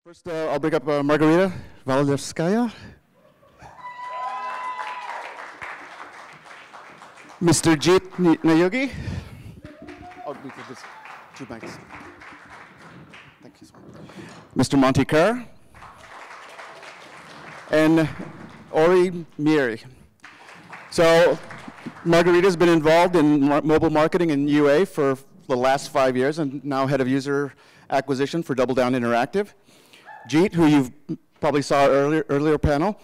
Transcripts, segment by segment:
First, I'll bring up Margarita, Vasilevskaya. Mr. Jeet, Niyogi. Oh, we could just 2 mics. Thank you so much. Mr. Monty Kerr. And Ori Miri. So, Margarita's been involved in mobile marketing and UA for the last 5 years and now head of user acquisition for Doubledown Interactive. Jeet, who you probably saw earlier panel,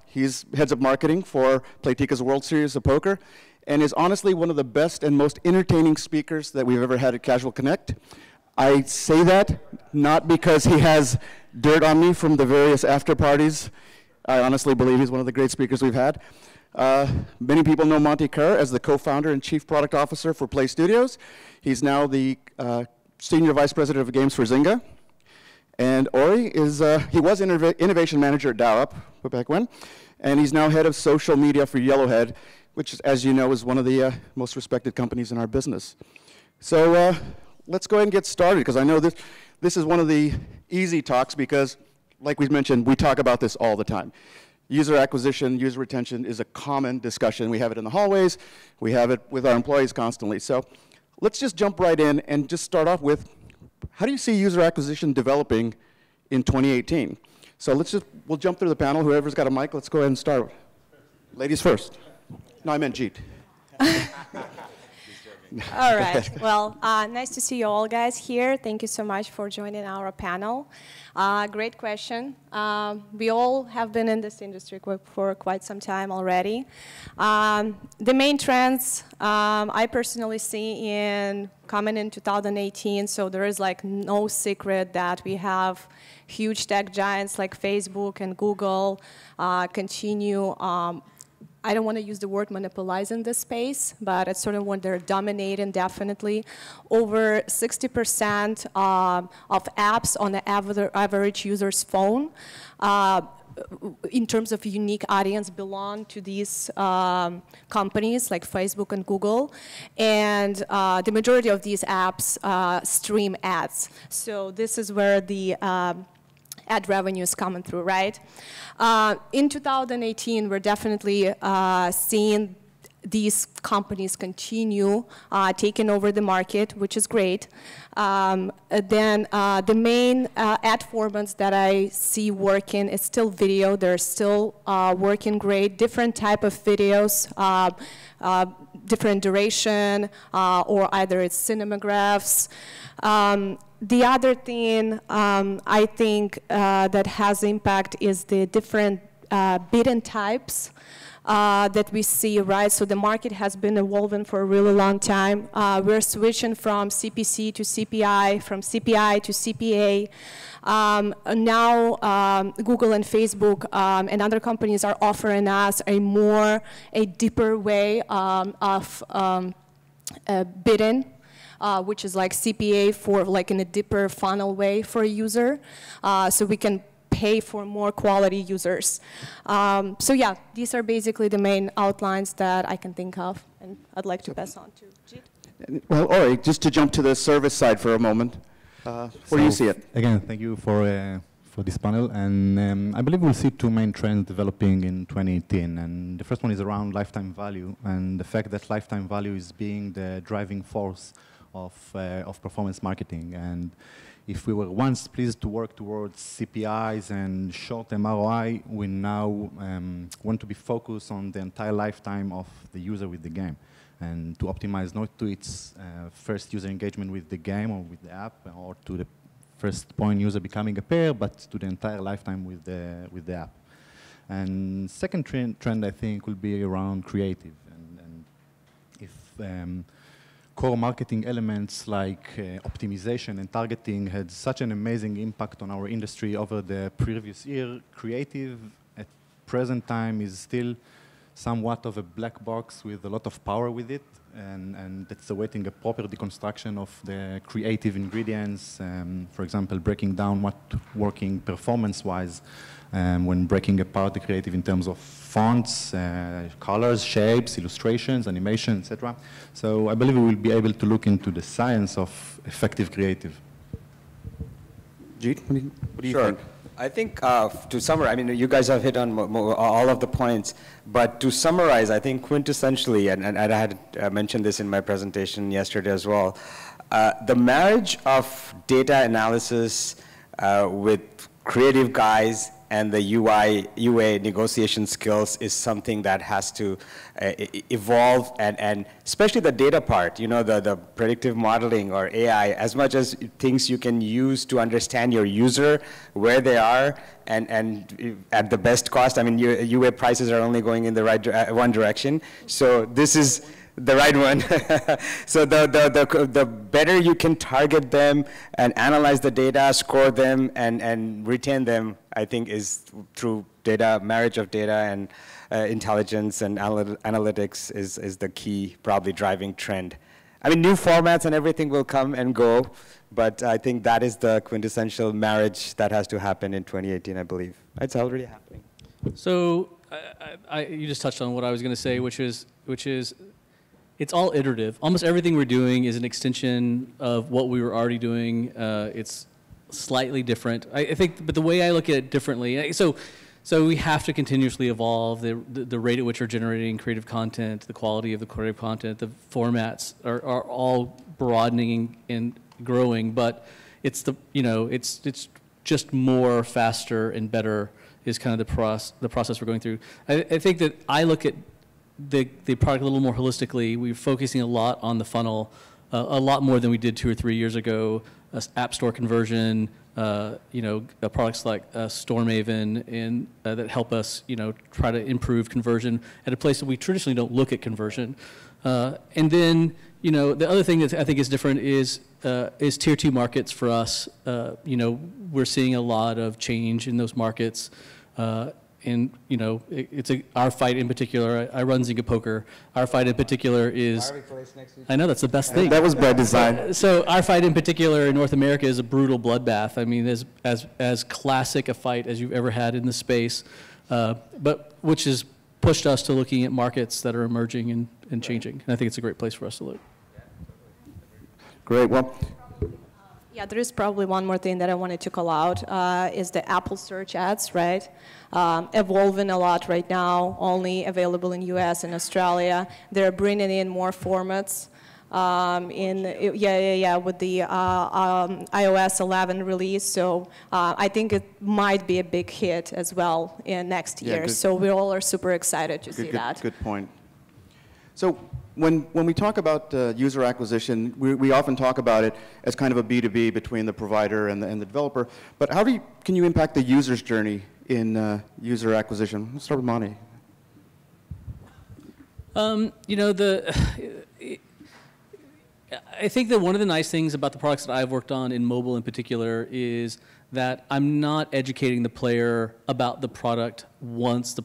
he's heads of marketing for Playtika's World Series of Poker and is honestly one of the best and most entertaining speakers that we've ever had at Casual Connect. I say that not because he has dirt on me from the various after parties. I honestly believe he's one of the great speakers we've had. Many people know Monty Kerr as the co-founder and chief product officer for Play Studios. He's now the senior vice president of games for Zynga. And Ori is, he was innovation manager at Dallup, way back when, and he's now head of social media for Yellowhead, which, as you know, is one of the most respected companies in our business. So let's go ahead and get started, because I know this is one of the easy talks, because, like we mentioned, we talk about this all the time. User acquisition, user retention is a common discussion. We have it in the hallways. We have it with our employees constantly. So let's just jump right in and just start off with, how do you see user acquisition developing in 2018? So we'll jump through the panel. Whoever's got a mic, let's go ahead and start. Ladies first. No, I meant Jeet. All right. Well, nice to see you all guys here. Thank you so much for joining our panel. Great question. We all have been in this industry for quite some time already. The main trends I personally see coming in 2018, so there is like no secret that we have huge tech giants like Facebook and Google continue I don't want to use the word monopolizing this space, but it's sort of when they're dominating, definitely. Over 60% of apps on the average user's phone in terms of unique audience belong to these companies like Facebook and Google. And the majority of these apps stream ads. So this is where the ad revenue is coming through, right? In 2018, we're definitely seeing these companies continue taking over the market, which is great. Then the main ad formats that I see working is still video. They're still working great. Different type of videos, different duration, or either it's cinemagraphs. The other thing I think that has impact is the different bidding types that we see, right? So the market has been evolving for a really long time. We're switching from CPC to CPI, from CPI to CPA. Now Google and Facebook and other companies are offering us a deeper way of bidding. Which is like CPA for like in a deeper funnel way for a user, so we can pay for more quality users. So yeah, these are basically the main outlines that I can think of, and I'd like to pass on to Jeet. Well, Ori, just to jump to the service side for a moment, where do you see it? Again, thank you for this panel, and I believe we'll see two main trends developing in 2018, and the first one is around lifetime value, and the fact that lifetime value is being the driving force of performance marketing. And if we were once pleased to work towards CPIs and short-term ROI, we now want to be focused on the entire lifetime of the user with the game, and to optimize not to its first user engagement with the game or with the app, or to the first point user becoming a pair, but to the entire lifetime with the app. And second trend I think will be around creative, and if core marketing elements like optimization and targeting had such an amazing impact on our industry over the previous year, creative at present time is still somewhat of a black box with a lot of power with it, and it's awaiting a proper deconstruction of the creative ingredients, for example, breaking down what working performance-wise when breaking apart the creative in terms of fonts, colors, shapes, illustrations, animation, etc. So I believe we will be able to look into the science of effective creative. Jeet, what do you think? I think to summarize, I mean, you guys have hit on all of the points, but to summarize, I think quintessentially, and I had mentioned this in my presentation yesterday as well, the marriage of data analysis with creative guys and the UA negotiation skills is something that has to evolve, and especially the data part, you know, the predictive modeling or AI, as much as things you can use to understand your user, where they are, and at the best cost. I mean, UA prices are only going in the right one direction, so this is the right one. So the better you can target them and analyze the data, score them, and retain them, I think is through data, marriage of data and intelligence and analytics is the key, probably driving trend. I mean, new formats and everything will come and go, but I think that is the quintessential marriage that has to happen in 2018, I believe. It's already happening. So you just touched on what I was going to say, which is it's all iterative. Almost everything we're doing is an extension of what we were already doing. It's slightly different. I think, but the way I look at it differently, so we have to continuously evolve. The rate at which we're generating creative content, the quality of the creative content, the formats are all broadening and growing. But it's it's just more, faster, and better is kind of the process we're going through. I think that I look at the product a little more holistically. We're focusing a lot on the funnel, a lot more than we did 2 or 3 years ago. App Store conversion, products like StoreMaven and that help us, try to improve conversion at a place that we traditionally don't look at conversion. And then, the other thing that I think is different is tier 2 markets for us. We're seeing a lot of change in those markets. And our fight in particular. I run Zynga Poker. Our fight in particular is. I know that's the best thing. That was by design. So our fight in particular in North America is a brutal bloodbath. I mean, as classic a fight as you've ever had in the space, but which has pushed us to looking at markets that are emerging and changing. And I think it's a great place for us to look. Great. Well. Yeah, there is probably one more thing that I wanted to call out, is the Apple search ads, right? Evolving a lot right now, only available in US and Australia. They're bringing in more formats with the iOS 11 release. So I think it might be a big hit as well in next year. So we all are super excited to see that. Good point. So when we talk about user acquisition, we often talk about it as kind of a B2B between the provider and the developer. But how can you impact the user's journey in user acquisition? Let's start with Monty. I think that one of the nice things about the products that I've worked on in mobile in particular is that I'm not educating the player about the product once the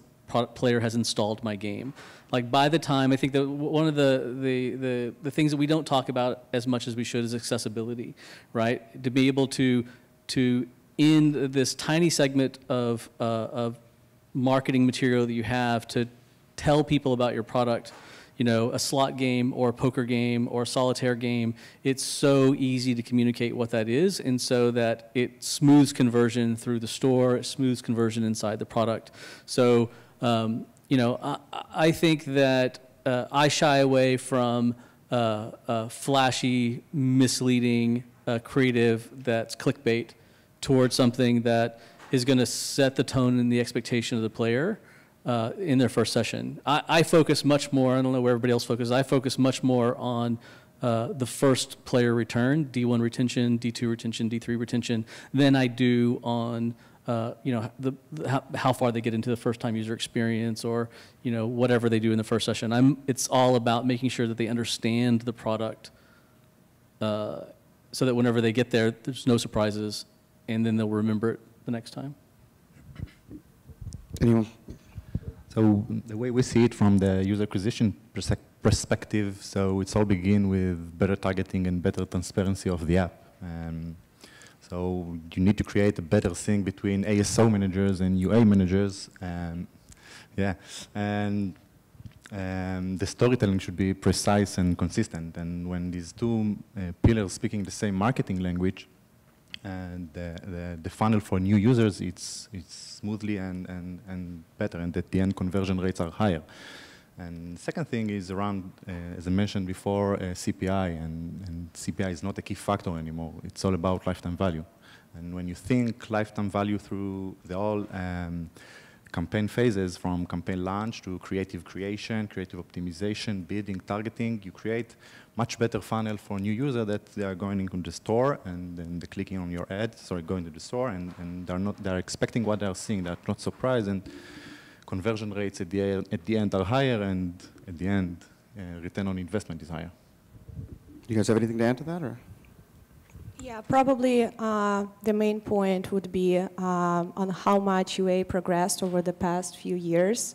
player has installed my game. Like by the time, I think that one of the things that we don't talk about as much as we should is accessibility, right? To be able to in this tiny segment of marketing material that you have to tell people about your product, a slot game or a poker game or a solitaire game, it's so easy to communicate what that is, and so that it smooths conversion through the store, it smooths conversion inside the product. So, I think that I shy away from flashy, misleading, creative that's clickbait towards something that is going to set the tone and the expectation of the player in their first session. I focus much more, I don't know where everybody else focuses, I focus much more on the first player return, D1 retention, D2 retention, D3 retention, than I do on how far they get into the first time user experience or whatever they do in the first session. It's all about making sure that they understand the product so that whenever they get there, there's no surprises, and then they'll remember it the next time. Anyone? So the way we see it from the user acquisition perspective, so it's all begin with better targeting and better transparency of the app. So you need to create a better thing between ASO managers and UA managers. The storytelling should be precise and consistent. And when these two pillars speaking the same marketing language, and the funnel for new users, it's smoothly and better, and at the end conversion rates are higher. And second thing is around, as I mentioned before, CPI, and CPI is not a key factor anymore. It's all about lifetime value. And when you think lifetime value through the whole campaign phases, from campaign launch to creative creation, creative optimization, bidding, targeting, you create much better funnel for new user that they are going into the store and then they're clicking on your ad, sorry, going to the store, and they're expecting what they're seeing. They're not surprised, and conversion rates at the end are higher, and at the end, return on investment is higher. Do you guys have anything to add to that, or? Yeah, probably the main point would be on how much UA progressed over the past few years.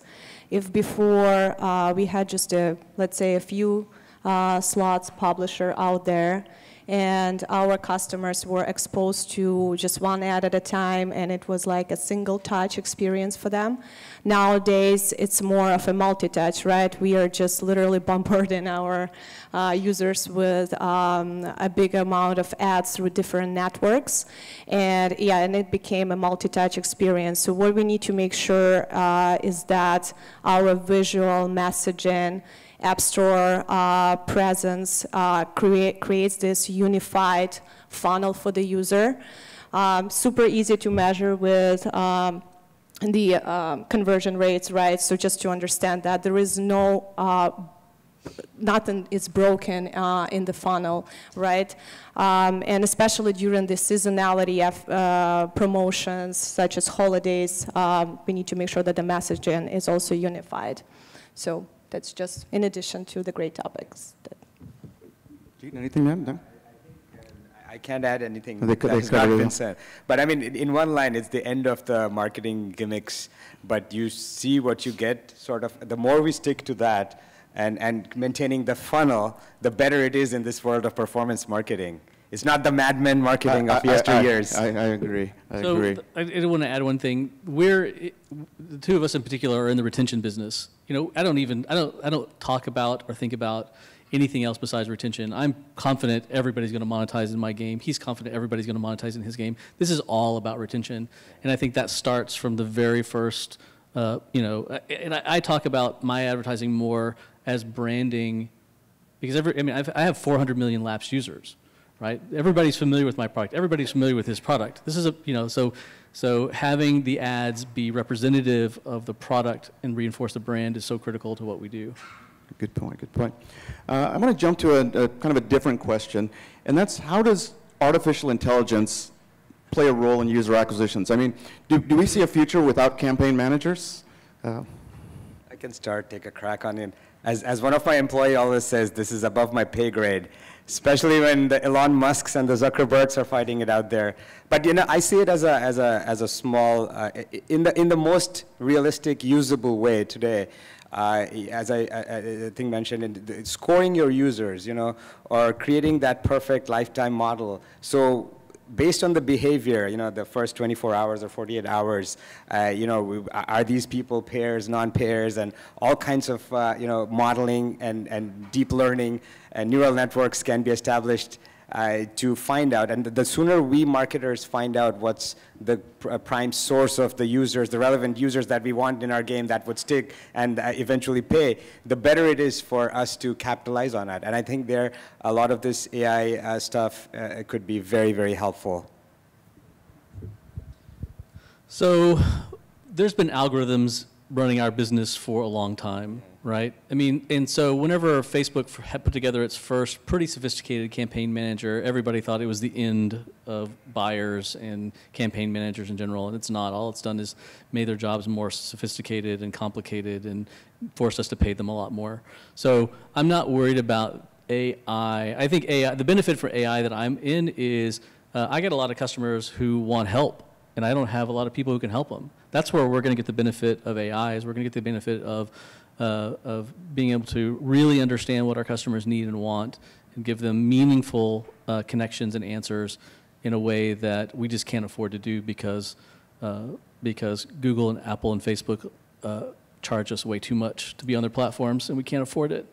If before we had just let's say a few slots publisher out there, and our customers were exposed to just one ad at a time, and it was like a single touch experience for them. Nowadays, it's more of a multi-touch, right? We are just literally bombarding our users with a big amount of ads through different networks. And yeah, and it became a multi-touch experience. So what we need to make sure is that our visual messaging, App Store presence creates this unified funnel for the user. Super easy to measure with the conversion rates, right? So just to understand that there is no, nothing is broken in the funnel, right? And especially during the seasonality of promotions such as holidays, we need to make sure that the messaging is also unified. So that's just in addition to the great topics. Jeet, anything, man? No? I can't add anything that has not been said. But I mean, in one line, it's the end of the marketing gimmicks, but you see what you get, sort of. The more we stick to that and maintaining the funnel, the better it is in this world of performance marketing. It's not the Mad Men marketing of yesteryears. I agree. I agree. I want to add one thing. The two of us in particular are in the retention business. You know, I don't talk about or think about anything else besides retention. I'm confident everybody's going to monetize in my game. He's confident everybody's going to monetize in his game. This is all about retention, and I think that starts from the very first. You know, and I talk about my advertising more as branding, because I have 400 million lapsed users. Right? Everybody's familiar with my product. Everybody's familiar with his product. This is so having the ads be representative of the product and reinforce the brand is so critical to what we do. Good point, good point. I'm going to jump to a kind of a different question, and that's how does artificial intelligence play a role in user acquisitions? I mean, do we see a future without campaign managers? I can take a crack on it. As one of my employees always says, this is above my pay grade. Especially when the Elon Musks and the Zuckerbergs are fighting it out there. But you know, I see it as a small, in the most realistic, usable way today. As I think mentioned, scoring your users, you know, or creating that perfect lifetime model. So based on the behavior, you know, the first 24 hours or 48 hours, you know, are these people pairs, non-pairs, and all kinds of, you know, modeling and deep learning and neural networks can be established to find out. And the sooner we marketers find out what's the prime source of the users, the relevant users that we want in our game that would stick and eventually pay, the better it is for us to capitalize on it. And I think a lot of this AI stuff could be very, very helpful. So there's been algorithms running our business for a long time, right? I mean, and so whenever Facebook had put together its first pretty sophisticated campaign manager, everybody thought it was the end of buyers and campaign managers in general, and it's not. All it's done is made their jobs more sophisticated and complicated and forced us to pay them a lot more. So I'm not worried about AI. I think AI, the benefit for AI that I'm in is I get a lot of customers who want help, and I don't have a lot of people who can help them. That's where we're going to get the benefit of AI, is we're going to get the benefit of being able to really understand what our customers need and want and give them meaningful connections and answers in a way that we just can't afford to do because Google and Apple and Facebook charge us way too much to be on their platforms, and we can't afford it.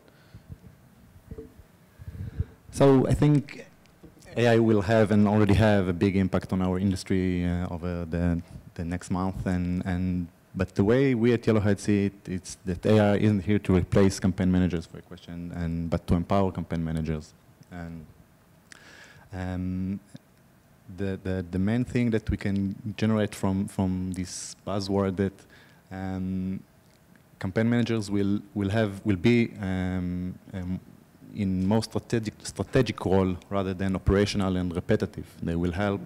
So I think AI will have and already have a big impact on our industry over the next month. But the way we at Yellowhead see it, it's that AI isn't here to replace campaign managers, for a question, but to empower campaign managers. And the main thing that we can generate from this buzzword that campaign managers will be in more strategic role rather than operational and repetitive. They will help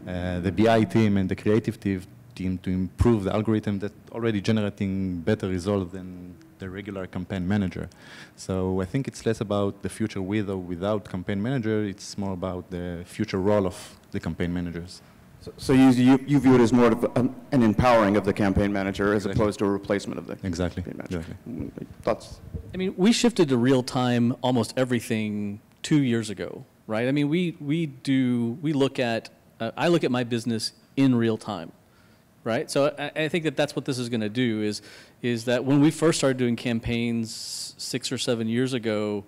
the BI team and the creative team to improve the algorithm that's already generating better results than the regular campaign manager. So I think it's less about the future with or without campaign manager. It's more about the future role of the campaign managers. So you view it as more of an empowering of the campaign manager as opposed to a replacement of the campaign manager. Exactly. Thoughts? I mean, we shifted to real time almost everything 2 years ago, right? I mean, I look at my business in real time, right? So I think that that's what this is going to do is that when we first started doing campaigns 6 or 7 years ago,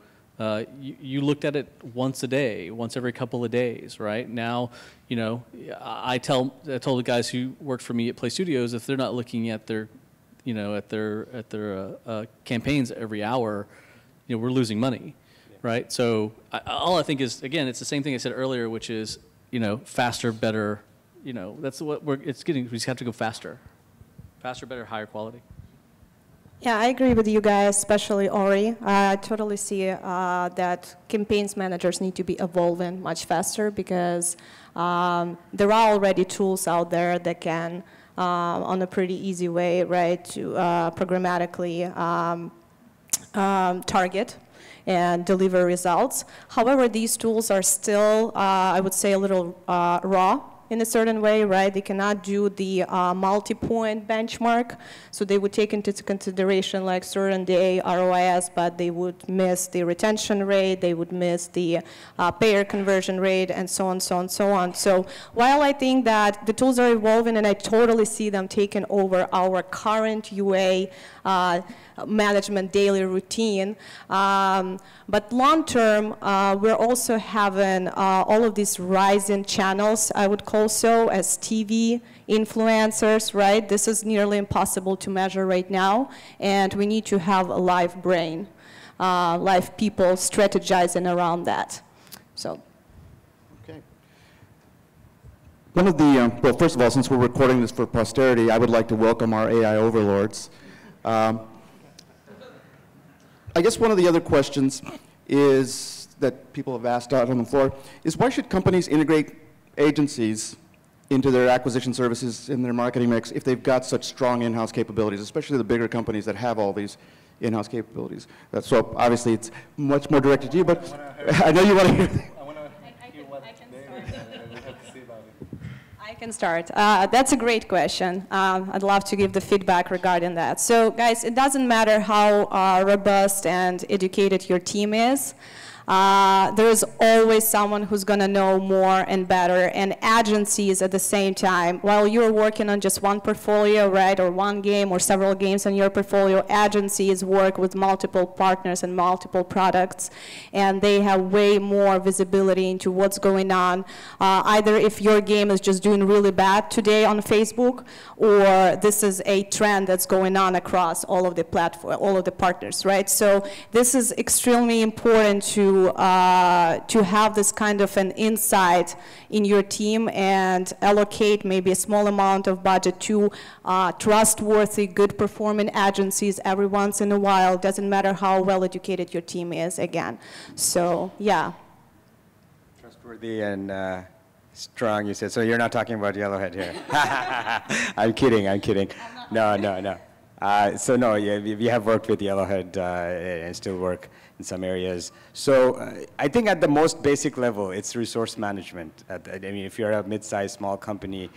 you looked at it once a day, once every couple of days, right? Now, you know, I told the guys who worked for me at Play Studios, if they're not looking at their, you know, at their campaigns every hour, you know, we're losing money, right? So all I think is, again, it's the same thing I said earlier, which is, you know, faster, better, you know, that's what it's getting. We just have to go faster, better, higher quality. Yeah, I agree with you guys, especially Ori. I totally see that campaigns managers need to be evolving much faster because there are already tools out there that can, on a pretty easy way, right, to programmatically target and deliver results. However, these tools are still, I would say, a little raw in a certain way, right? They cannot do the multi-point benchmark, so they would take into consideration like certain day ROIs, but they would miss the retention rate, they would miss the payer conversion rate, and so on, so on, so on. So while I think that the tools are evolving, and I totally see them taking over our current UA management daily routine, but long term, we're also having all of these rising channels, I would call so, as TV influencers, right? This is nearly impossible to measure right now, and we need to have a live brain, live people strategizing around that. So. Okay. One of the, well, first of all, since we're recording this for posterity, I would like to welcome our AI overlords. I guess one of the other questions is that people have asked out on the floor is why should companies integrate agencies into their acquisition services in their marketing mix if they've got such strong in-house capabilities, especially the bigger companies that have all these in-house capabilities? So obviously it's much more directed to you, but I know you want to hear. I can start. That's a great question. I'd love to give the feedback regarding that. So guys, it doesn't matter how robust and educated your team is. There is always someone who's going to know more and better, and agencies at the same time. While you're working on just one portfolio, right, or one game or several games in your portfolio, agencies work with multiple partners and multiple products, and they have way more visibility into what's going on. Either if your game is just doing really bad today on Facebook, or this is a trend that's going on across all of the platform, all of the partners, right? So this is extremely important to have this kind of an insight in your team and allocate maybe a small amount of budget to trustworthy, good performing agencies every once in a while. Doesn't matter how well educated your team is, again. So, yeah. Trustworthy and strong, you said. So you're not talking about Yellowhead here. I'm kidding, I'm kidding. No. So no, yeah, we have worked with Yellowhead and still work in some areas. So I think at the most basic level, it's resource management. I mean, if you're a mid-sized, small company,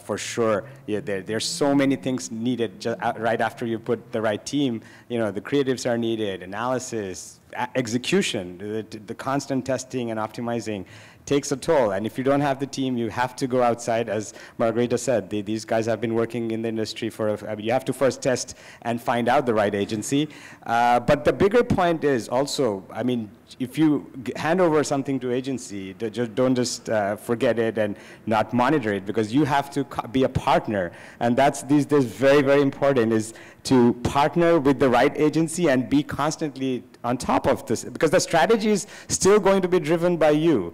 for sure, yeah, there's so many things needed right after you put the right team. You know, the creatives are needed, analysis, execution, the constant testing and optimizing takes a toll. And if you don't have the team, you have to go outside. As Margarita said, these guys have been working in the industry for, I mean, you have to first test and find out the right agency. But the bigger point is also, I mean, if you hand over something to agency, don't just forget it and not monitor it, because you have to be a partner. And that's these days very, very important, is to partner with the right agency and be constantly on top of this, because the strategy is still going to be driven by you.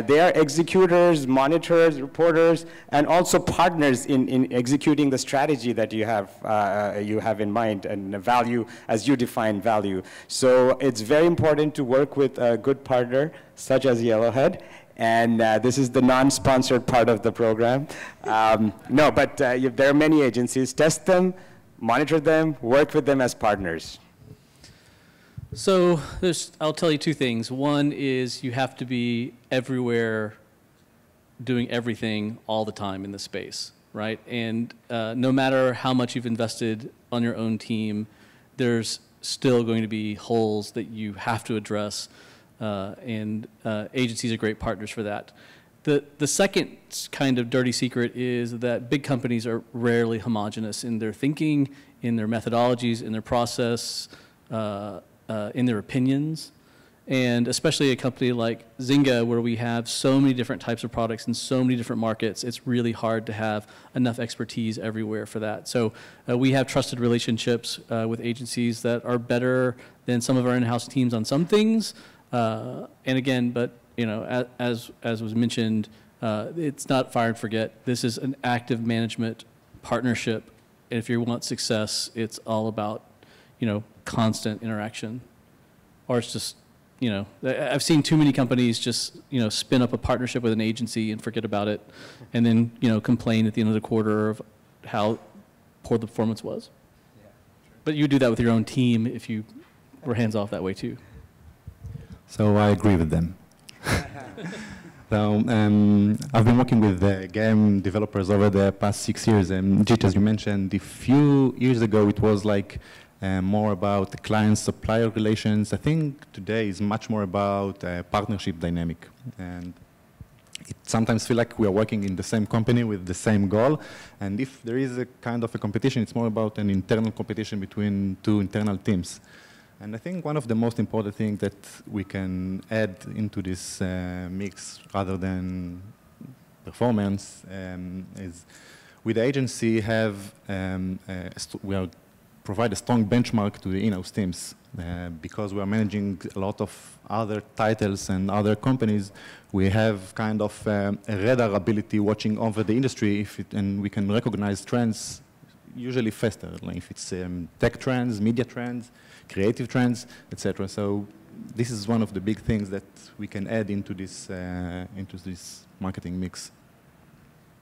They are executors, monitors, reporters, and also partners in executing the strategy that you have in mind, and value as you define value. So it's very important to work with a good partner, such as Yellowhead. And this is the non-sponsored part of the program. No, but there are many agencies. Test them, monitor them, work with them as partners. So I'll tell you two things. One is you have to be everywhere doing everything all the time in the space, right? And no matter how much you've invested on your own team, there's still going to be holes that you have to address, and agencies are great partners for that. The second kind of dirty secret is that big companies are rarely homogeneous in their thinking, in their methodologies, in their process, in their opinions. And especially a company like Zynga, where we have so many different types of products in so many different markets, it's really hard to have enough expertise everywhere for that. So we have trusted relationships with agencies that are better than some of our in-house teams on some things. And again, but you know, as was mentioned, it's not fire and forget. This is an active management partnership. And if you want success, it's all about, you know, constant interaction. Or it's just, you know, I've seen too many companies just, you know, spin up a partnership with an agency and forget about it, and then, you know, complain at the end of the quarter of how poor the performance was. Yeah, sure. But you do that with your own team if you were hands-off that way too. So I agree with them. So I've been working with game developers over the past 6 years, and Jeet, as you mentioned, a few years ago it was like more about the client-supplier relations. I think today is much more about partnership dynamic. And it sometimes feels like we are working in the same company with the same goal. And if there is a kind of a competition, it's more about an internal competition between two internal teams. And I think one of the most important things that we can add into this mix, rather than performance, is with the agency we are provide a strong benchmark to the in-house teams. Because we are managing a lot of other titles and other companies, we have kind of a radar ability watching over the industry, and we can recognize trends usually faster, like if it's tech trends, media trends, creative trends, etc. So this is one of the big things that we can add into this marketing mix.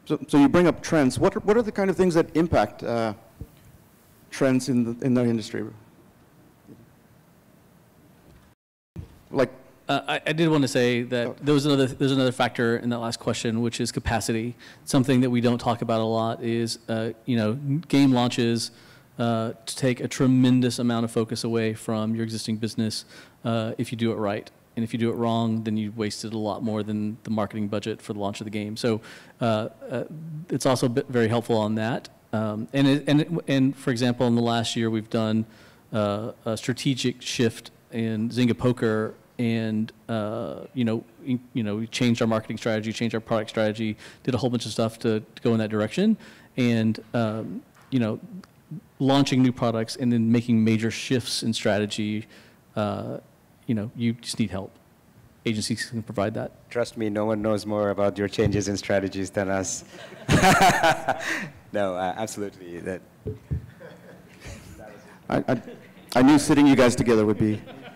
So you bring up trends. What are the kind of things that impact trends in the industry? Like, I did want to say that there's another factor in that last question, which is capacity. Something that we don't talk about a lot is you know, game launches to take a tremendous amount of focus away from your existing business if you do it right. And if you do it wrong, then you've wasted a lot more than the marketing budget for the launch of the game. So it's also very helpful on that. And for example, in the last year, we've done a strategic shift in Zynga Poker, and you know, we changed our marketing strategy, changed our product strategy, did a whole bunch of stuff to go in that direction, and you know, launching new products and then making major shifts in strategy. You know, you just need help. Agencies can provide that. Trust me, no one knows more about your changes in strategies than us. No, absolutely. I knew sitting you guys together would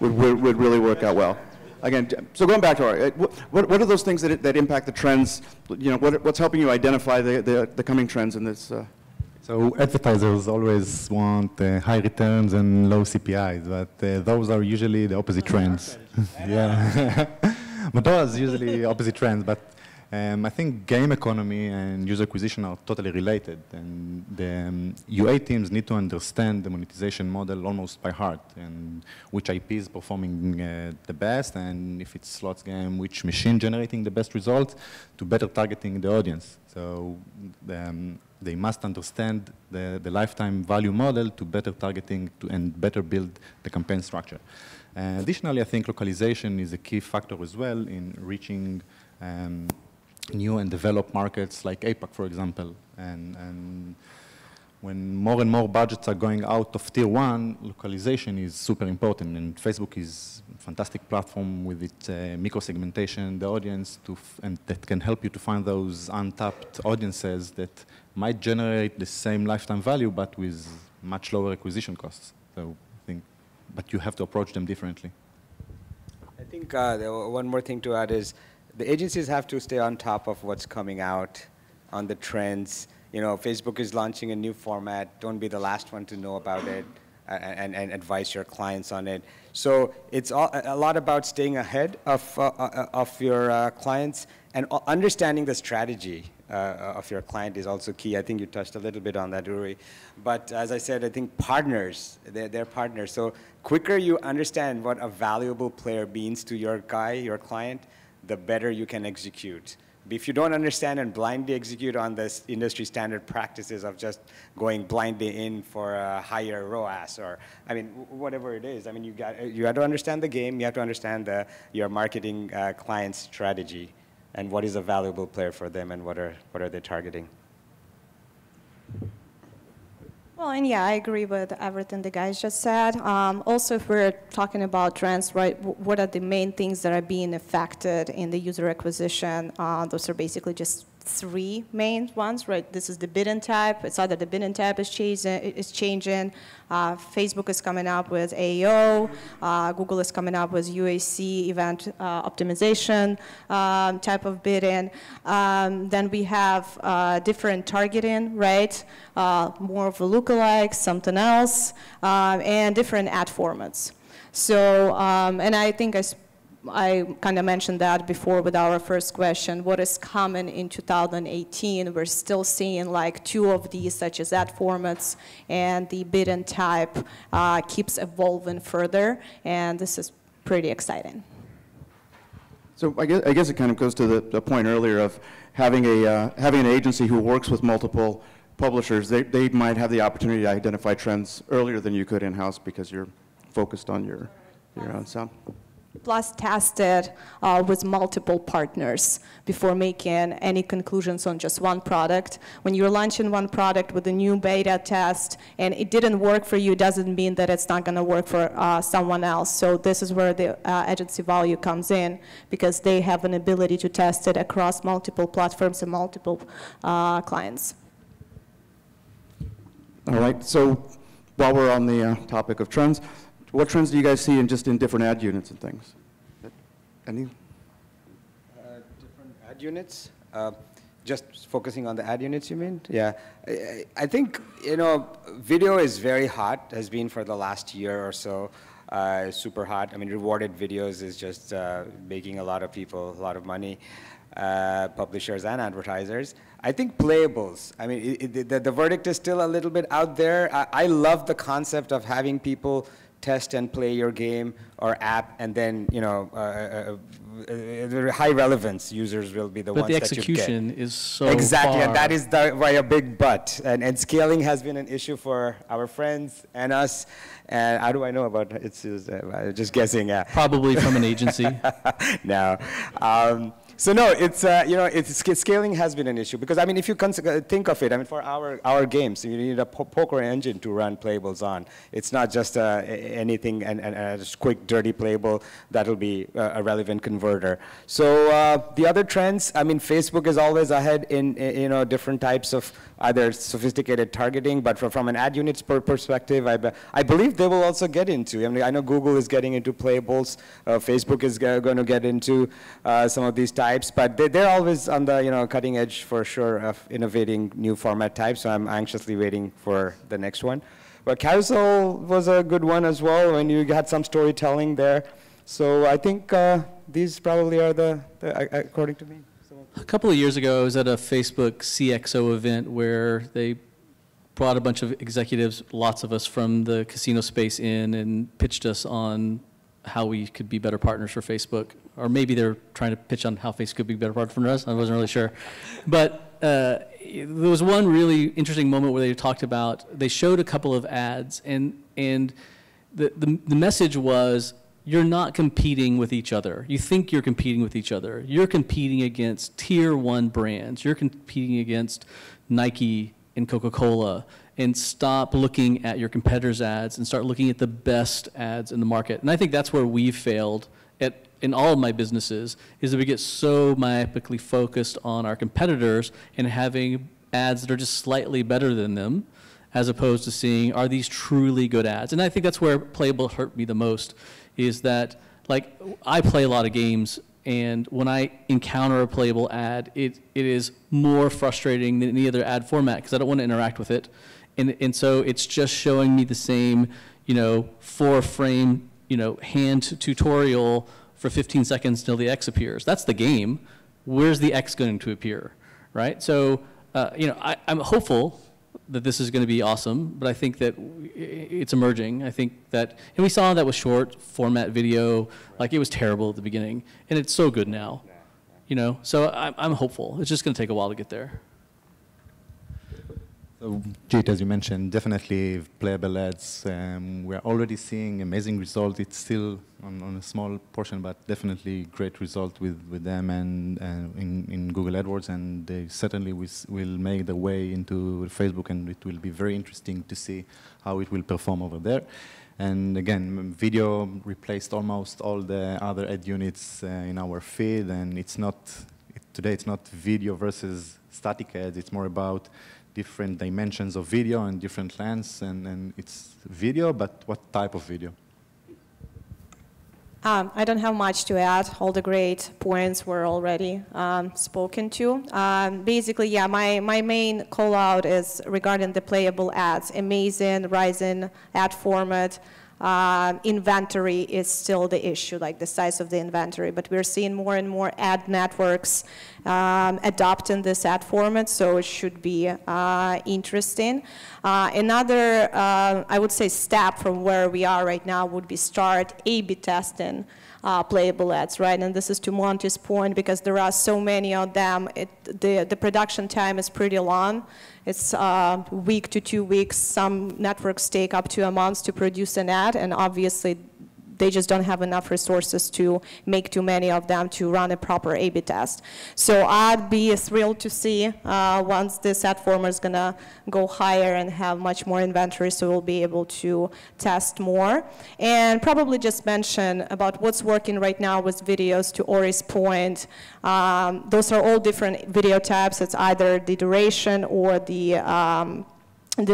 really work out well. Again, so going back to our, what are those things that impact the trends? You know, what's helping you identify the coming trends in this? So advertisers always want high returns and low CPIs, but those are usually the opposite trends. Yeah, but those are usually opposite trends. But I think game economy and user acquisition are totally related, and the UA teams need to understand the monetization model almost by heart, and which IP is performing the best, and if it's slots game, which machine generating the best result, to better targeting the audience. So they must understand the lifetime value model to better targeting and better build the campaign structure. Additionally, I think localization is a key factor as well in reaching new and developed markets like APAC, for example. And when more and more budgets are going out of tier 1, localization is super important. And Facebook is a fantastic platform with its micro-segmentation, the audience, and that can help you to find those untapped audiences that might generate the same lifetime value, but with much lower acquisition costs. So I think, but you have to approach them differently. I think one more thing to add is, the agencies have to stay on top of what's coming out, on the trends. You know, Facebook is launching a new format. Don't be the last one to know about it, and advise your clients on it. So it's a lot about staying ahead of your clients, and understanding the strategy of your client is also key. I think you touched a little bit on that, Uri. But as I said, I think partners, they're partners. So quicker you understand what a valuable player means to your guy, your client, the better you can execute. If you don't understand and blindly execute on this industry standard practices of just going blindly in for a higher ROAS, or, I mean, whatever it is, I mean, you have to understand the game, you have to understand your marketing client's strategy, and what is a valuable player for them, and what are they targeting. Well, and yeah, I agree with everything the guys just said. Also, if we're talking about trends, right, what are the main things that are being affected in the user acquisition? Those are basically just 3 main ones, right? This is the bidding type. It's either the bidding type is changing. Facebook is coming up with AEO. Google is coming up with UAC, event optimization type of bidding. Then we have different targeting, right? More of a lookalike, something else, and different ad formats. So, and I think I kind of mentioned that before with our first question. What is common in 2018? We're still seeing like 2 of these, such as ad formats, and the bidding type keeps evolving further, and this is pretty exciting. So I guess it kind of goes to the point earlier of having an agency who works with multiple publishers. They might have the opportunity to identify trends earlier than you could in-house because you're focused on your own sound. Plus tested with multiple partners before making any conclusions on just one product. When you're launching one product with a new beta test and it didn't work for you, doesn't mean that it's not going to work for someone else. So this is where the agency value comes in, because they have an ability to test it across multiple platforms and multiple clients. All right, so while we're on the topic of trends, what trends do you guys see in different ad units and things? Any? Different ad units? Just focusing on the ad units, you mean? Yeah. I think, you know, video is very hot, has been for the last year or so. Super hot. I mean, rewarded videos is just making a lot of people a lot of money, publishers and advertisers. I think playables. I mean, the verdict is still a little bit out there. I love the concept of having people test and play your game or app, and then, you know, high relevance users will be the ones that you get. But the execution is so exactly, far. and that is why a big but. And scaling has been an issue for our friends and us. And how do I know about it? It's just guessing. Probably from an agency. No. So no, it's scaling has been an issue, because I mean, if you think of it, I mean, for our games, you need a poker engine to run playables on. It's not just anything and a quick dirty playable that'll be a relevant converter. So the other trends, I mean, Facebook is always ahead in different types of either sophisticated targeting, but from an ad units perspective, I believe they will also get into. I mean, I know Google is getting into playables. Facebook is going to get into some of these types, but they're always on the cutting edge for sure of innovating new format types. So I'm anxiously waiting for the next one. But carousel was a good one as well when you had some storytelling there. So I think these probably are the according to me. So A couple of years ago, I was at a Facebook CXO event where they brought a bunch of executives, lots of us from the casino space in, and pitched us on how we could be better partners for Facebook. Or maybe they're trying to pitch on how Facebook could be better partner for us. I wasn't really sure. But there was one really interesting moment where they talked about, they showed a couple of ads, and the message was, you're not competing with each other. You think you're competing with each other. You're competing against tier 1 brands. You're competing against Nike and Coca-Cola. And stop looking at your competitors' ads and start looking at the best ads in the market. And I think that's where we've failed in all of my businesses, is that we get so myopically focused on our competitors and having ads that are just slightly better than them, as opposed to seeing, are these truly good ads? And I think that's where Playable hurt me the most, is that, like, I play a lot of games, and when I encounter a Playable ad, it is more frustrating than any other ad format, because I don't want to interact with it. And so it's just showing me the same, 4-frame, hand tutorial for 15 seconds till the X appears. That's the game. Where's the X going to appear, right? So, I'm hopeful that this is going to be awesome, but I think that it's emerging. I think that, and we saw that with short format video, like it was terrible at the beginning, and it's so good now, So I'm hopeful. It's just going to take a while to get there. So, Jeet, as you mentioned, definitely playable ads. We're already seeing amazing results. It's still on a small portion, but definitely great result with them and in Google AdWords, and they certainly will make the way into Facebook, and it will be very interesting to see how it will perform over there. And again, video replaced almost all the other ad units in our feed, and today it's not video versus static ads. It's more about different dimensions of video and different lengths, and it's video, but what type of video? I don't have much to add. All the great points were already spoken to. Basically, yeah, my main call out is regarding the playable ads. Amazing, rising ad format. Inventory is still the issue, like the size of the inventory, but we're seeing more and more ad networks adopting this ad format, so it should be interesting. Another, I would say, step from where we are right now would be start A/B testing playable ads, right? And this is to Monty's point, because there are so many of them. The production time is pretty long. It's a week to 2 weeks. Some networks take up to a month to produce an ad, and obviously they just don't have enough resources to make too many of them to run a proper A/B test. So I'd be thrilled to see once this ad format is gonna go higher and have much more inventory, so we'll be able to test more. And probably just mention about what's working right now with videos, to Ori's point. Those are all different video types. It's either the duration or the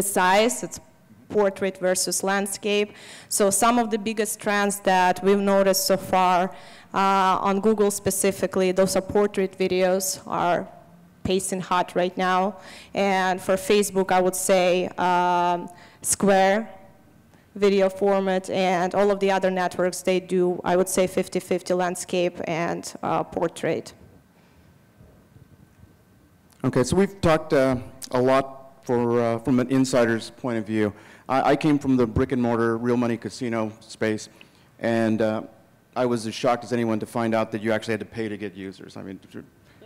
size. It's portrait versus landscape. So some of the biggest trends that we've noticed so far on Google specifically, those are portrait videos are pacing hot right now. And for Facebook, I would say square video format, and all of the other networks, they do, I would say, 50-50 landscape and portrait. Okay, so we've talked a lot from an insider's point of view. I came from the brick and mortar real money casino space, and I was as shocked as anyone to find out that you actually had to pay to get users. I mean,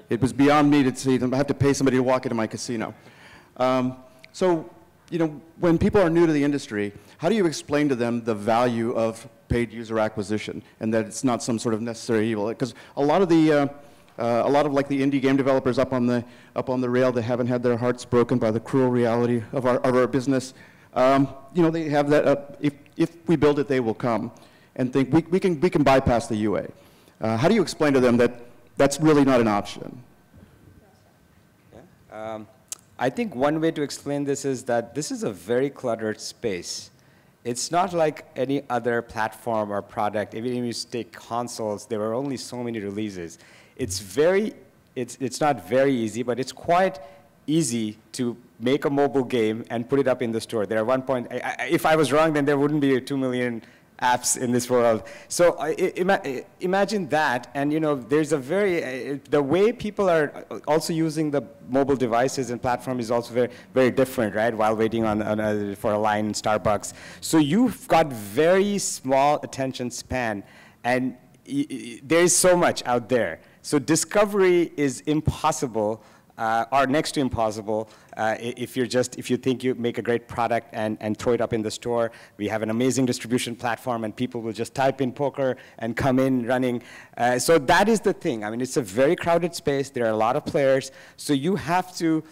it was beyond me to see them. I have to pay somebody to walk into my casino. So, when people are new to the industry, how do you explain to them the value of paid user acquisition, and that it's not some sort of necessary evil? Because a lot of like the indie game developers up on the rail that haven't had their hearts broken by the cruel reality of our business, they have that. If we build it, they will come, and think we can bypass the UA. How do you explain to them that that's really not an option? Yeah. I think one way to explain this is that this is a very cluttered space. It's not like any other platform or product. Even if you take consoles, there were only so many releases. It's not very easy, but it's quite easy to make a mobile game and put it up in the store. There at one point, if I was wrong, then there wouldn't be 2 million apps in this world. So imagine that, and there's a the way people are also using the mobile devices and platform is also very, very different, right? While waiting for a line in Starbucks. So you've got very small attention span, and there is so much out there. So discovery is impossible, or next to impossible, if you think you make a great product and throw it up in the store. We have an amazing distribution platform, and people will just type in poker and come in running. So that is the thing. I mean, it's a very crowded space. There are a lot of players. So you have to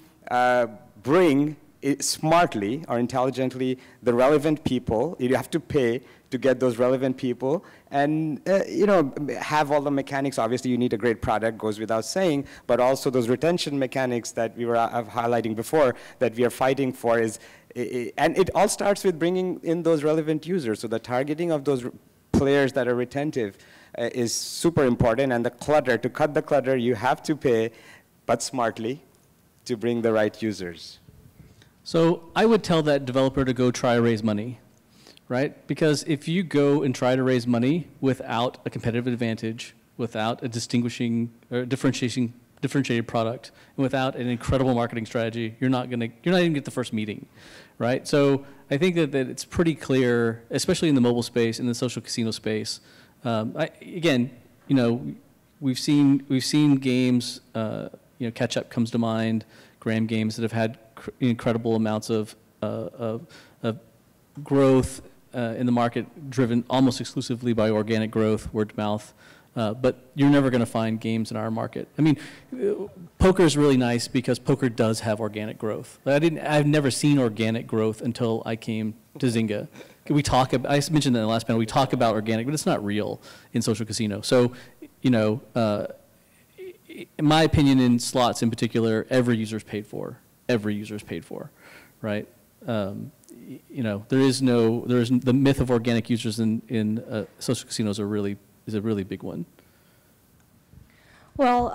bring smartly or intelligently the relevant people. You have to pay to get those relevant people, and have all the mechanics. Obviously, you need a great product, goes without saying, but also those retention mechanics that we were highlighting before that we are fighting for and it all starts with bringing in those relevant users. So the targeting of those players that are retentive is super important, and to cut the clutter, you have to pay, but smartly, to bring the right users. So I would tell that developer to go try to raise money. Right? Because if you go and try to raise money without a competitive advantage, without a differentiated product, and without an incredible marketing strategy, you're not even get the first meeting, right? So I think that it's pretty clear, especially in the mobile space, in the social casino space. We've seen games. Catch Up comes to mind. Gram games that have had incredible amounts of growth. In the market, driven almost exclusively by organic growth, word of mouth, but you're never going to find games in our market. I mean, poker is really nice because poker does have organic growth. I've never seen organic growth until I came to Zynga. I mentioned that in the last panel. We talk about organic, but it's not real in social casino. So, in my opinion, in slots in particular, every user is paid for. Every user is paid for, right? The myth of organic users in social casinos is a really big one. Well,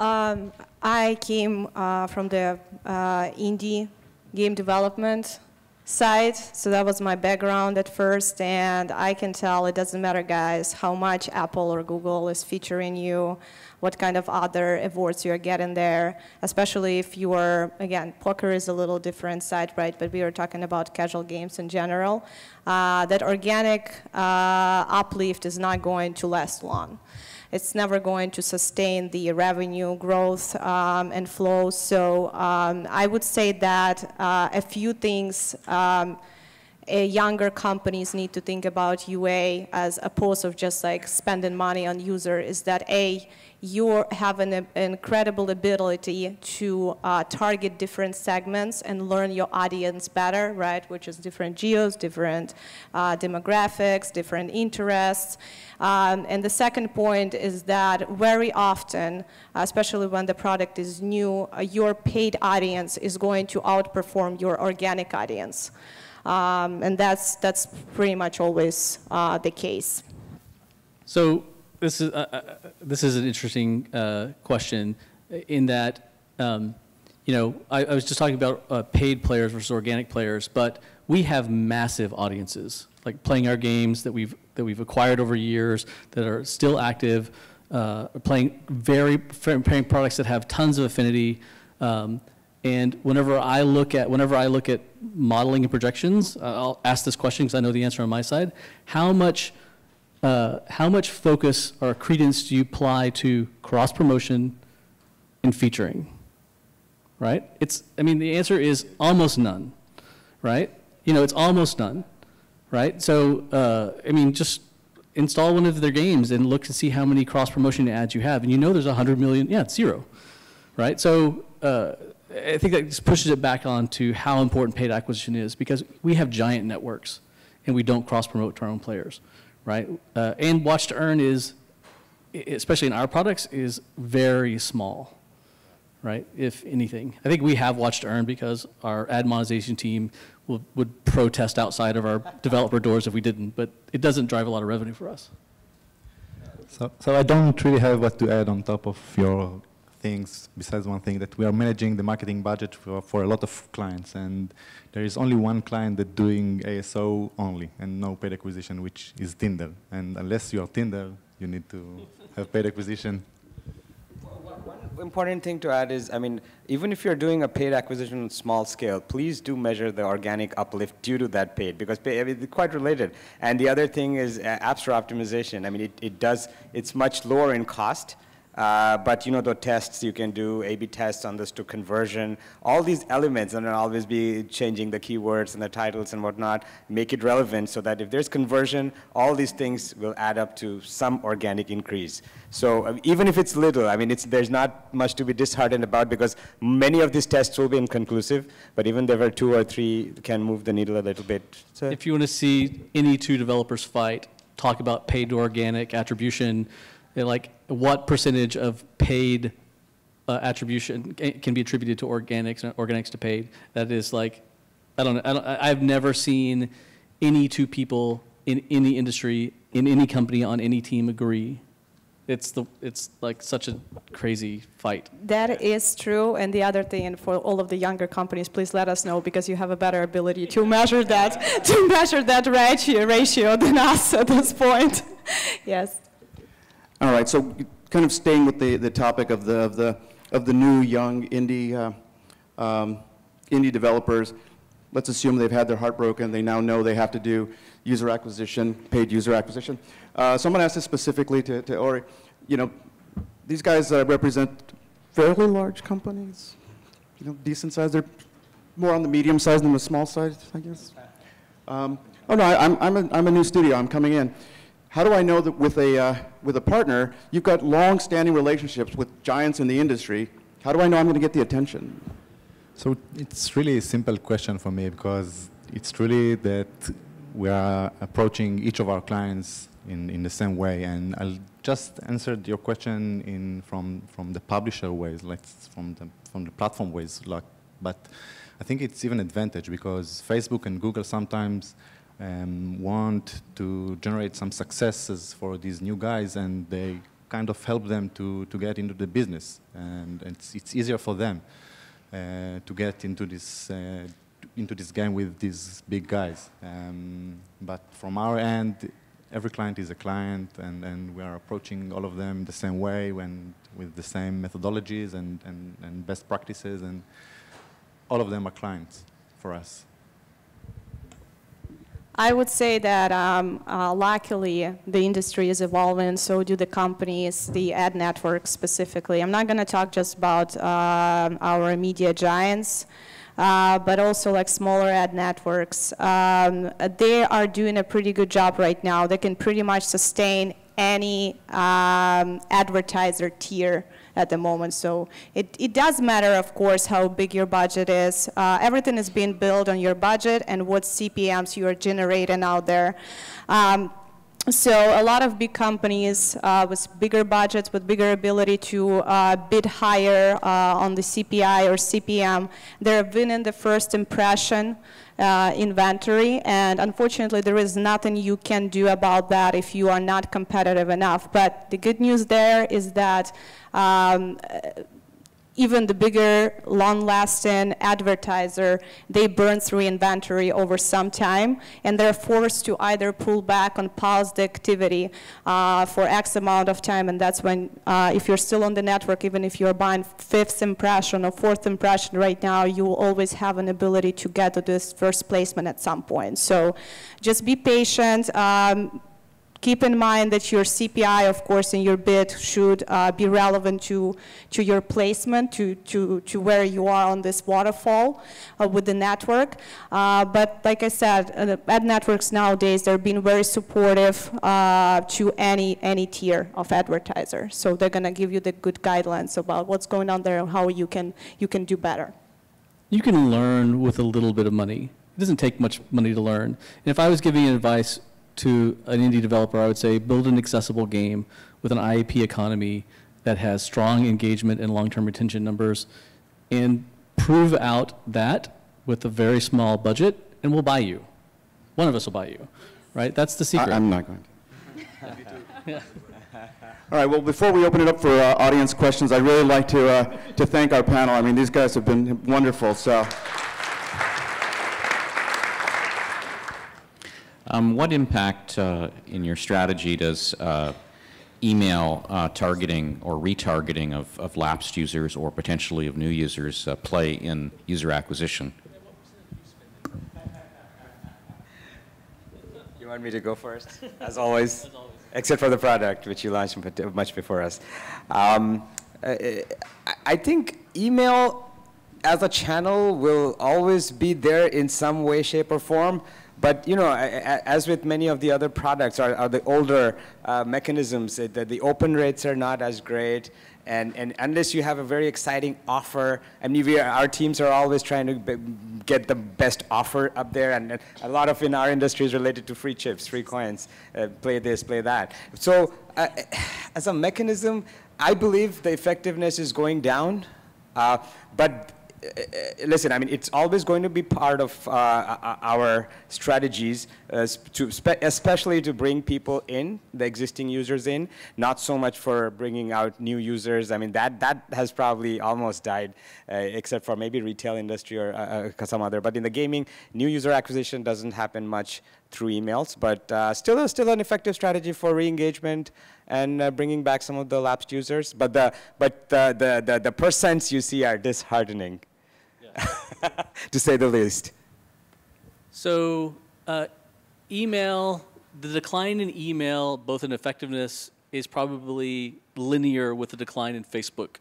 I came from the indie game development side, so that was my background at first, and I can tell it doesn't matter, guys, how much Apple or Google is featuring you, what kind of other awards you're getting there, especially if you are, again, poker is a little different side, right, but we are talking about casual games in general. That organic uplift is not going to last long. It's never going to sustain the revenue growth and flow. So I would say that a few things younger companies need to think about UA as opposed to just like spending money on user is that you have an incredible ability to target different segments and learn your audience better, right? Which is different geos, different demographics, different interests. And the second point is that very often, especially when the product is new, your paid audience is going to outperform your organic audience. And that's pretty much always the case. So this is an interesting question in that, I was just talking about paid players versus organic players, but we have massive audiences, like playing our games that we've acquired over years, that are still active, playing products that have tons of affinity. And whenever I look at modeling and projections, I'll ask this question because I know the answer on my side. How much focus or credence do you apply to cross promotion and featuring? Right? The answer is almost none. Right? It's almost none. Right? So just install one of their games and look to see how many cross promotion ads you have, and there's 100 million. Yeah, it's zero. Right? So I think that just pushes it back on to how important paid acquisition is, because we have giant networks and we don't cross promote to our own players. Right? And watch to earn is, especially in our products, is very small, right? If anything. I think we have watch to earn because our ad monetization team would protest outside of our developer doors if we didn't, but it doesn't drive a lot of revenue for us. So I don't really have what to add on top of your things, besides one thing, that we are managing the marketing budget for a lot of clients, and there is only one client that's doing ASO only and no paid acquisition, which is Tinder. And unless you are Tinder, you need to have paid acquisition. One important thing to add is, I mean, even if you're doing a paid acquisition on small scale, please do measure the organic uplift due to that paid, because I mean, it's quite related. And the other thing is app store optimization. I mean, it's much lower in cost. But you know, the tests you can do, A/B tests on this to conversion, all these elements, and then always be changing the keywords and the titles and whatnot, make it relevant so that if there's conversion, all these things will add up to some organic increase. So even if it's little, I mean, there's not much to be disheartened about, because many of these tests will be inconclusive, but even there were 2 or 3 can move the needle a little bit. So if you want to see any two developers fight, talk about paid to organic attribution, like what percentage of paid attribution can be attributed to organics and organics to paid? That is like, I've never seen any two people in any industry, in any company, on any team agree. It's like such a crazy fight. That is true. And the other thing, and for all of the younger companies, please let us know, because you have a better ability to measure that, ratio than us at this point. Yes. All right, so kind of staying with the topic of the new young indie developers, let's assume they've had their heart broken. They now know they have to do user acquisition, paid user acquisition. So I'm going to ask this specifically to Ori. You know, these guys represent fairly large companies, you know, decent size. They're more on the medium size than the small side, I guess. Oh no, I'm a new studio. I'm coming in. How do I know that with a partner, you've got long-standing relationships with giants in the industry? How do I know I'm going to get the attention? So it's really a simple question for me, because it's really that we are approaching each of our clients in the same way. And I'll just answer your question from the publisher ways, like from the platform ways. But I think it's even advantage, because Facebook and Google sometimes want to generate some successes for these new guys, and they kind of help them to get into the business, and it's easier for them to get into this game with these big guys. But from our end, every client is a client, and we are approaching all of them the same way, with the same methodologies and best practices, and all of them are clients for us. I would say that luckily the industry is evolving, so do the companies, the ad networks specifically. I'm not going to talk just about our media giants, but also like smaller ad networks. They are doing a pretty good job right now. They can pretty much sustain any advertiser tier at the moment. So it does matter, of course, how big your budget is. Everything is being built on your budget and what CPMs you are generating out there. So a lot of big companies with bigger budgets, with bigger ability to bid higher on the CPI or CPM, they're winning the first impression inventory, and unfortunately there is nothing you can do about that if you are not competitive enough. But the good news there is that even the bigger, long-lasting advertiser, they burn through inventory over some time, and they're forced to either pull back and pause the activity for X amount of time, and that's when, if you're still on the network, even if you're buying 5th impression or 4th impression right now, you will always have an ability to get to this first placement at some point. So just be patient. Keep in mind that your CPI, of course, in your bid should be relevant to your placement, to where you are on this waterfall with the network. But like I said, ad networks nowadays, they're being very supportive to any tier of advertiser. So they're going to give you the good guidelines about what's going on there and how you can do better. You can learn with a little bit of money. It doesn't take much money to learn. And if I was giving advice to an indie developer, I would say build an accessible game with an IAP economy that has strong engagement and long-term retention numbers, and prove out that with a very small budget, and we'll buy you. One of us will buy you, right? That's the secret. I'm not going to. Yeah. All right, well, before we open it up for audience questions, I'd really like to thank our panel. I mean, these guys have been wonderful, so. What impact in your strategy does email targeting or retargeting of lapsed users or potentially of new users play in user acquisition? You want me to go first? As always. As always. Except for the product, which you launched much before us. I think email as a channel will always be there in some way, shape, or form. But, you know, as with many of the other products or the older mechanisms, the open rates are not as great. And unless you have a very exciting offer, I mean, our teams are always trying to get the best offer up there. And a lot of in our industry is related to free chips, free coins, play this, play that. So as a mechanism, I believe the effectiveness is going down. But listen, I mean, it's always going to be part of our strategies, especially to bring people in, the existing users in, not so much for bringing out new users. I mean, that has probably almost died, except for maybe retail industry or some other. But in the gaming, new user acquisition doesn't happen much through emails, but still an effective strategy for re-engagement and bringing back some of the lapsed users. But the percents you see are disheartening, yeah. To say the least. So email, the decline in email, both in effectiveness, is probably linear with the decline in Facebook,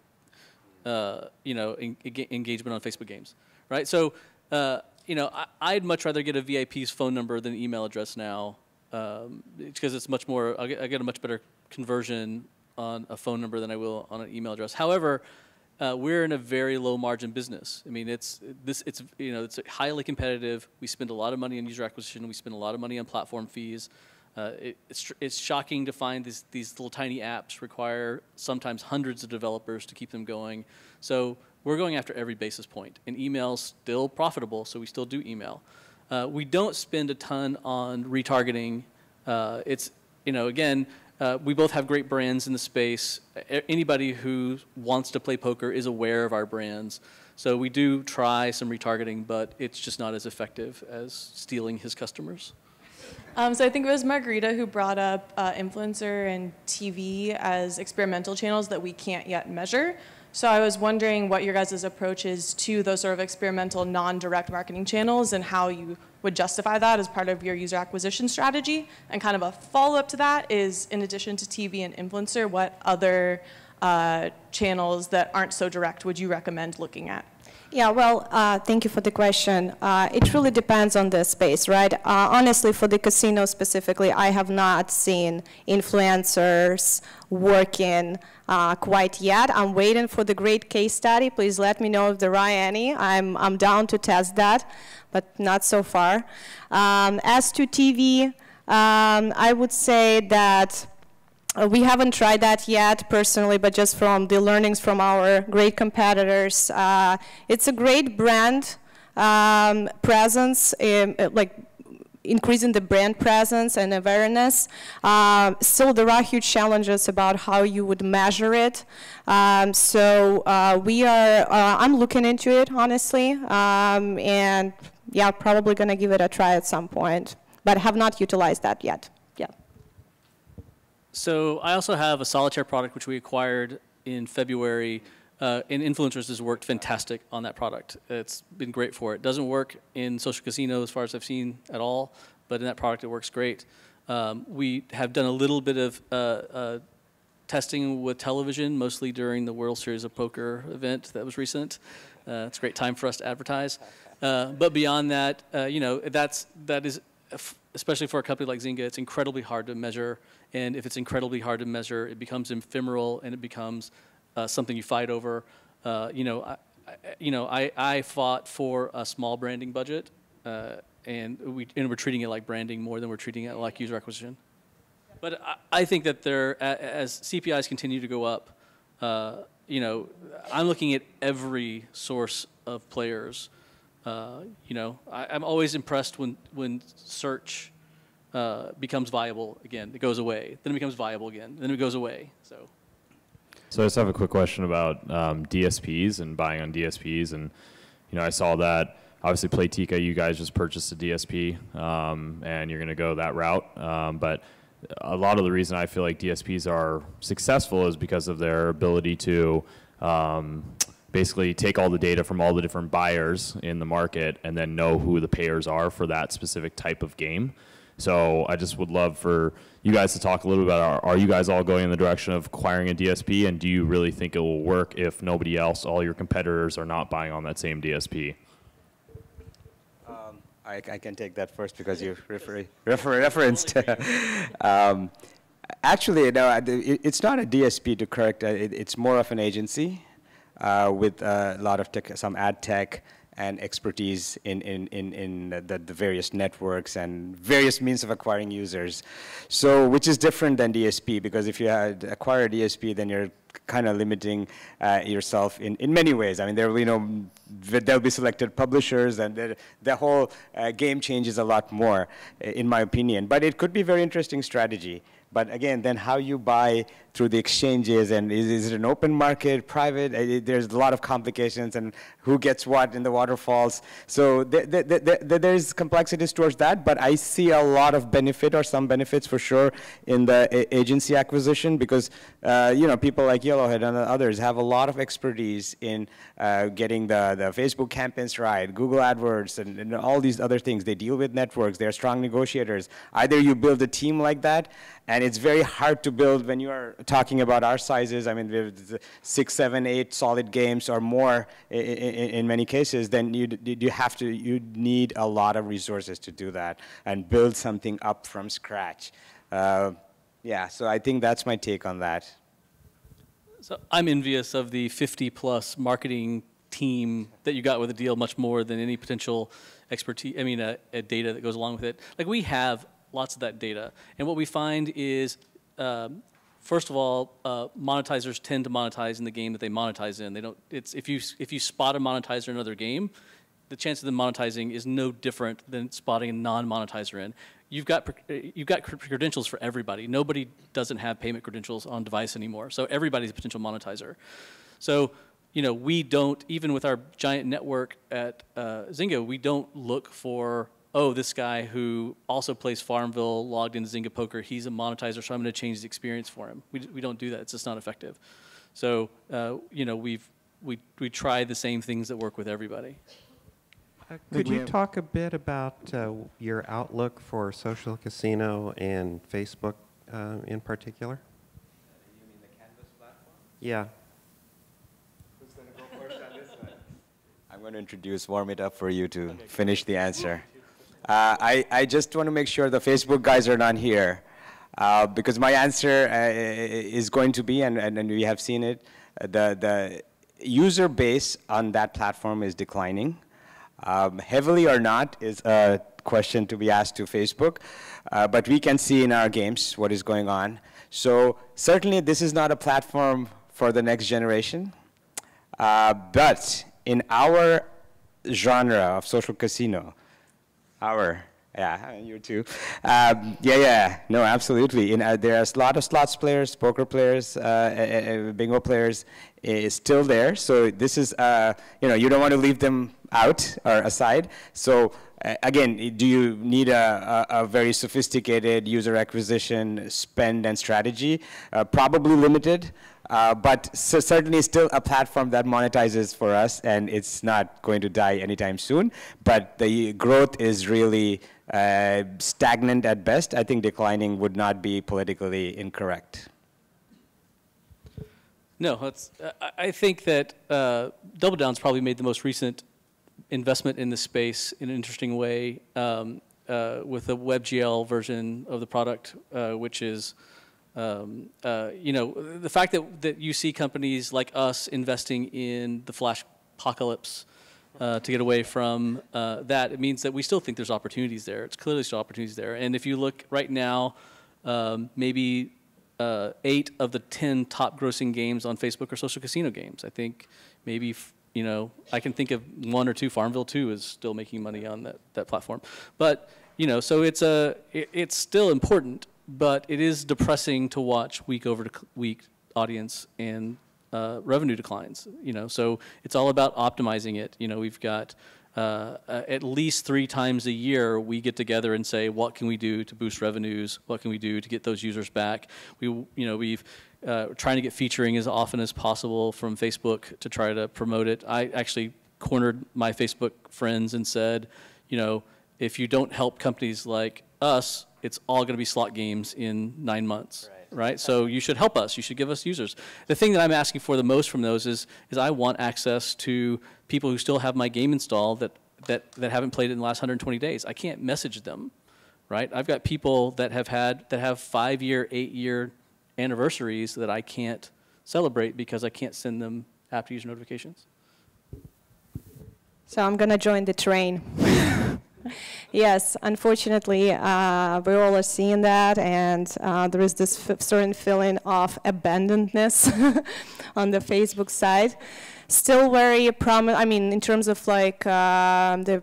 you know, engagement on Facebook games, right? So, you know, I'd much rather get a VIP's phone number than an email address now, because it's much more, I get a much better conversion on a phone number than I will on an email address. However, we're in a very low margin business. I mean, it's you know, it's highly competitive. We spend a lot of money on user acquisition. We spend a lot of money on platform fees. It's shocking to find these little tiny apps require sometimes hundreds of developers to keep them going. So we're going after every basis point. And email's still profitable, so we still do email. We don't spend a ton on retargeting. It's, you know, again, we both have great brands in the space. Anybody who wants to play poker is aware of our brands. So we do try some retargeting, but it's just not as effective as stealing his customers. So I think it was Margarita who brought up influencer and TV as experimental channels that we can't yet measure. So I was wondering what your guys' approach is to those sort of experimental non-direct marketing channels and how you would justify that as part of your user acquisition strategy. And kind of a follow-up to that is, in addition to TV and influencer, what other channels that aren't so direct would you recommend looking at? Yeah, well, thank you for the question. It really depends on the space, right? Honestly, for the casino specifically, I have not seen influencers working quite yet. I'm waiting for the great case study. Please let me know if there are any. I'm down to test that, but not so far. As to TV, I would say that we haven't tried that yet personally, but just from the learnings from our great competitors. It's a great brand presence, like increasing the brand presence and awareness. Still, there are huge challenges about how you would measure it. So I'm looking into it, honestly. And yeah, probably going to give it a try at some point, but have not utilized that yet. Yeah. So I also have a solitaire product which we acquired in February, and influencers has worked fantastic on that product. It's been great for it. Doesn't work in social casino as far as I've seen at all, but in that product it works great. We have done a little bit of testing with television, mostly during the World Series of Poker event that was recent. It's a great time for us to advertise. But beyond that, you know, that is, especially for a company like Zynga, it's incredibly hard to measure. And if it's incredibly hard to measure, it becomes ephemeral and it becomes something you fight over. You know, I fought for a small branding budget, and we're treating it like branding more than we're treating it like user acquisition. But I think that as CPIs continue to go up, you know, I'm looking at every source of players. You know, I'm always impressed when search becomes viable again. It goes away. Then it becomes viable again. Then it goes away. So I just have a quick question about DSPs and buying on DSPs. And, I saw that, obviously, Playtika, you guys just purchased a DSP, and you're going to go that route. But a lot of the reason I feel like DSPs are successful is because of their ability to basically take all the data from all the different buyers in the market and then know who the payers are for that specific type of game. So I just would love for you guys to talk a little bit about, are you guys all going in the direction of acquiring a DSP, and do you really think it will work if nobody else, all your competitors, are not buying on that same DSP? I can take that first because you referenced. Actually, no, it's not a DSP, to correct. It's more of an agency with a lot of tech, some ad tech and expertise in the various networks and various means of acquiring users. So, which is different than DSP, because if you acquire a DSP, then you're kind of limiting yourself in many ways. I mean, there will there'll be selected publishers, and the whole game changes a lot more, in my opinion. But it could be a very interesting strategy. But again, then how you buy through the exchanges, and is it an open market, private? There's a lot of complications, and who gets what in the waterfalls. So there's complexities towards that, but I see a lot of benefit, or some benefits for sure, in the agency acquisition, because people like Yellowhead and others have a lot of expertise in getting the Facebook campaigns right, Google AdWords, and all these other things. They deal with networks. They're strong negotiators. Either you build a team like that, and it's very hard to build when you are talking about our sizes. I mean, we have 6, 7, 8 solid games or more in many cases. Then you need a lot of resources to do that and build something up from scratch. Yeah, so I think that's my take on that. So I'm envious of the 50+ marketing team that you got with the deal, much more than any potential expertise. I mean, data that goes along with it. Like, we have lots of that data, and what we find is, first of all, monetizers tend to monetize in the game that they monetize in. They don't. It's if you spot a monetizer in another game, the chance of them monetizing is no different than spotting a non-monetizer in. You've got credentials for everybody. Nobody doesn't have payment credentials on device anymore, so everybody's a potential monetizer. So, we don't, even with our giant network at Zynga, we don't look for, oh, this guy who also plays Farmville logged into Zynga Poker, he's a monetizer, so I'm going to change the experience for him. We don't do that. It's just not effective. So, we try the same things that work with everybody. Could you talk a bit about your outlook for social casino and Facebook in particular? You mean the Canvas platform? Yeah. Who's going to go first on this one? I'm going to warm it up for you to finish the answer. I just want to make sure the Facebook guys are not here, because my answer is going to be, and we have seen it, the user base on that platform is declining. Heavily or not is a question to be asked to Facebook, but we can see in our games what is going on. So certainly this is not a platform for the next generation, but in our genre of social casino, you too. No, absolutely. There's a lot of slots players, poker players, bingo players is still there. So this is, you don't want to leave them out or aside. So again, do you need a very sophisticated user acquisition spend and strategy? Probably limited. But certainly still a platform that monetizes for us, and it's not going to die anytime soon. But the growth is really stagnant at best. I think declining would not be politically incorrect. No, I think that Doubledown's probably made the most recent investment in this space in an interesting way with the WebGL version of the product, which is the fact that you see companies like us investing in the Flash apocalypse to get away from that, it means that we still think there's opportunities there. It's clearly still opportunities there. And if you look right now, maybe 8 of the 10 top grossing games on Facebook are social casino games. I think maybe, I can think of 1 or 2. Farmville 2 is still making money on that platform. But You know, so it's still important, but it is depressing to watch week over week audience and revenue declines. You know, so it's all about optimizing it. You know, we've got at least 3 times a year we get together and say, what can we do to boost revenues? What can we do to get those users back? We've trying to get featuring as often as possible from Facebook to try to promote it. I actually cornered my Facebook friends and said, you know, if you don't help companies like us, it's all going to be slot games in 9 months, right? So you should help us. You should give us users. The thing that I'm asking for the most from those is I want access to people who still have my game installed that haven't played it in the last 120 days. I can't message them, right? I've got people that have 5-year, 8-year anniversaries that I can't celebrate because I can't send them after user notifications. So I'm going to join the train. Yes, unfortunately, we all are seeing that, and there is this certain feeling of abandonedness on the Facebook side. Still very prominent, I mean, in terms of like the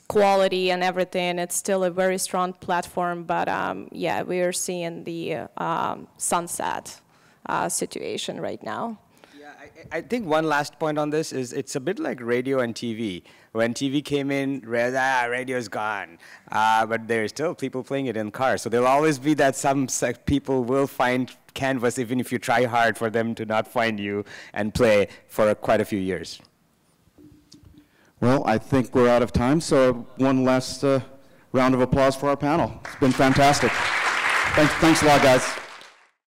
quality and everything, it's still a very strong platform, but yeah, we are seeing the sunset situation right now. I think one last point on this is it's a bit like radio and TV. When TV came in, radio's gone. But there's still people playing it in cars. So there'll always be that some people will find Canvas even if you try hard for them to not find you and play for quite a few years. Well, I think we're out of time, so one last round of applause for our panel. It's been fantastic. Thanks a lot, guys.